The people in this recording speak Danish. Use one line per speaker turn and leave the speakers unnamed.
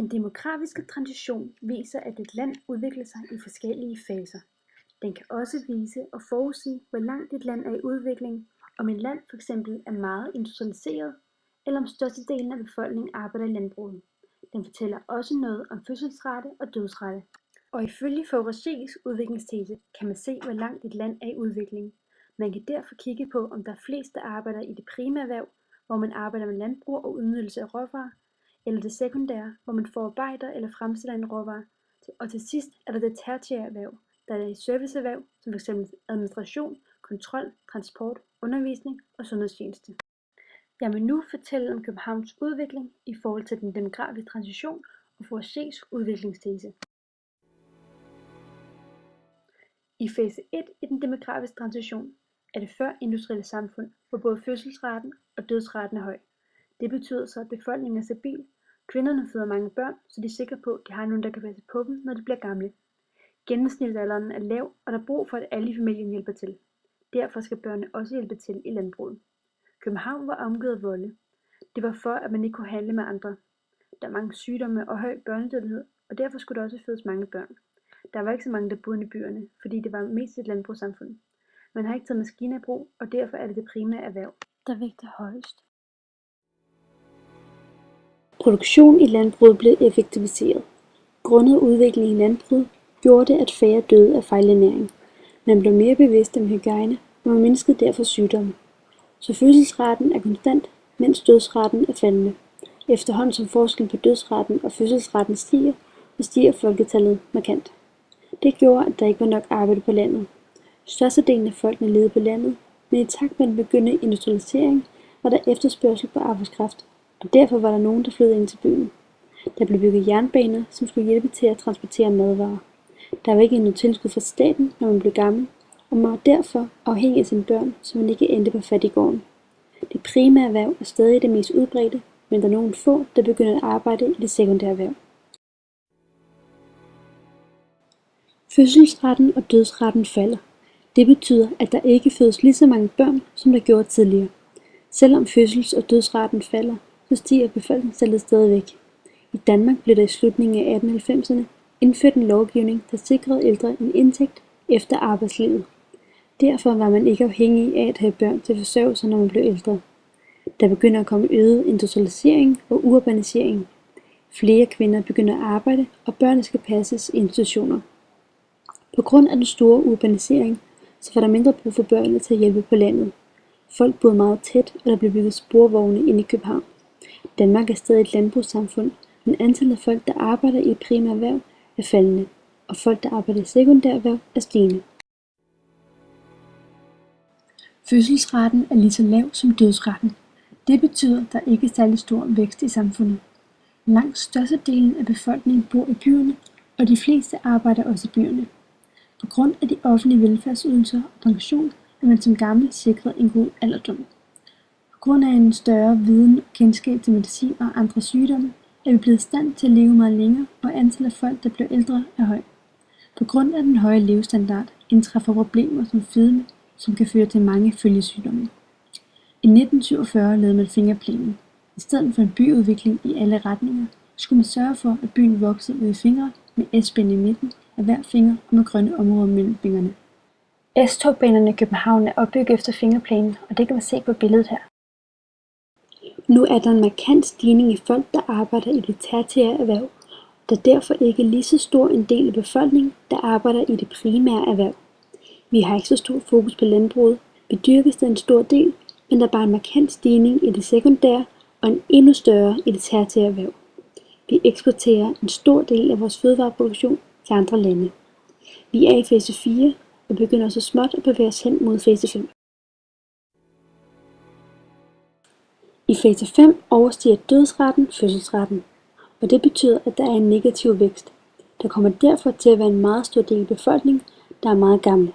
Den demografiske transition viser, at et land udvikler sig i forskellige faser. Den kan også vise og forudsige, hvor langt et land er i udvikling, om et land fx er meget industrialiseret, eller om størstedelen af befolkningen arbejder i landbruget. Den fortæller også noget om fødselsrate og dødsrate. Og ifølge Faurés udviklingstese kan man se, hvor langt et land er i udvikling. Man kan derfor kigge på, om der er flest, der arbejder i det primære erhverv, hvor man arbejder med landbrug og udnyttelse af råvarer, eller det sekundære, hvor man forarbejder eller fremstiller en råvare, og til sidst er der det tertiære erhverv, der er i serviceerhverv, som f.eks. administration, kontrol, transport, undervisning og sundhedstjeneste. Jeg vil nu fortælle om Københavns udvikling i forhold til den demografiske transition og Faurés udviklingstese. I fase 1 i den demografiske transition er det før industrielle samfund, hvor både fødselsraten og dødsraten er høj. Det betyder så, at befolkningen er stabil. Kvinderne føder mange børn, så de er sikre på, at de har nogen, der kan passe på dem, når de bliver gamle. Gennemsnitsalderen er lav, og der er brug for, at alle i familien hjælper til. Derfor skal børnene også hjælpe til i landbruget. København var omgivet af volde. Det var for, at man ikke kunne handle med andre. Der er mange sygdomme og høj børnedødelighed, og derfor skulle der også fødes mange børn. Der var ikke så mange, der boede i byerne, fordi det var mest et landbrugssamfund. Man har ikke taget maskiner i brug, og derfor er det det primære erhverv, der vægter højst. Produktion i landbruget blev effektiviseret. Grundet udviklingen i landbruget gjorde det, at færre døde af fejlernæring. Man blev mere bevidst om hygiejne, og man mindskede derfor sygdomme. Så fødselsraten er konstant, mens dødsraten er faldende. Efterhånden som forskellen på dødsraten og fødselsraten stiger, så stiger folketallet markant. Det gjorde, at der ikke var nok arbejde på landet. Størstedelen af folkene levede på landet, men i takt med den begyndende industrialisering var der efterspørgsel på arbejdskraft, og derfor var der nogen, der flyttede ind til byen. Der blev bygget jernbaner, som skulle hjælpe til at transportere madvarer. Der var ikke noget tilskud fra staten, når man blev gammel, og man var derfor afhængig af sine børn, så man ikke endte på fattiggården. Det primære erhverv er stadig det mest udbredte, men der er nogle få, der begynder at arbejde i det sekundære erhverv. Fødselsraten og dødsraten falder. Det betyder, at der ikke fødes lige så mange børn, som der gjorde tidligere. Selvom fødsels- og dødsraten falder, så stiger befolkningstallet stadigvæk. I Danmark blev der i slutningen af 1890'erne indført en lovgivning, der sikrede ældre en indtægt efter arbejdslivet. Derfor var man ikke afhængig af at have børn til forsørgelse, når man blev ældre. Der begynder at komme øget industrialisering og urbanisering. Flere kvinder begynder at arbejde, og børnene skal passes i institutioner. På grund af den store urbanisering, så var der mindre brug for børnene til at hjælpe på landet. Folk boede meget tæt, og der blev bygget sporvogne inde i København. Danmark er stadig et landbrugssamfund, men antallet af folk, der arbejder i et primært erhverv, er faldende, og folk, der arbejder i sekundært erhverv, er stigende. Fødselsraten er lige så lav som dødsraten. Det betyder, at der ikke er særlig stor vækst i samfundet. Langt størstedelen af befolkningen bor i byerne, og de fleste arbejder også i byerne. På grund af de offentlige velfærdsydelser og pension er man som gammel sikret en god alderdom. På grund af en større viden og kendskab til medicin og andre sygdomme, er vi blevet i stand til at leve meget længere, og antallet af folk, der bliver ældre, er højt. På grund af den høje levestandard indtræffer problemer som fedme, som kan føre til mange følgesygdomme. I 1947 lavede man fingerplanen. I stedet for en byudvikling i alle retninger, skulle man sørge for, at byen voksede ud i fingre med S-ben i midten af hver finger og med grønne områder mellem fingrene. S-togbanerne i København er opbygget efter fingerplanen, og det kan man se på billedet her. Nu er der en markant stigning i folk, der arbejder i det tertiære erhverv. Der er derfor ikke lige så stor en del af befolkningen, der arbejder i det primære erhverv. Vi har ikke så stor fokus på landbruget. Vi dyrker stadig en stor del, men der er bare en markant stigning i det sekundære og en endnu større i det tertiære erhverv. Vi eksporterer en stor del af vores fødevareproduktion til andre lande. Vi er i fase 4 og begynder så småt at bevæge os hen mod fase 5. I fase 5 overstiger dødsraten fødselsraten, og det betyder, at der er en negativ vækst. Der kommer derfor til at være en meget stor del af befolkningen, der er meget gamle.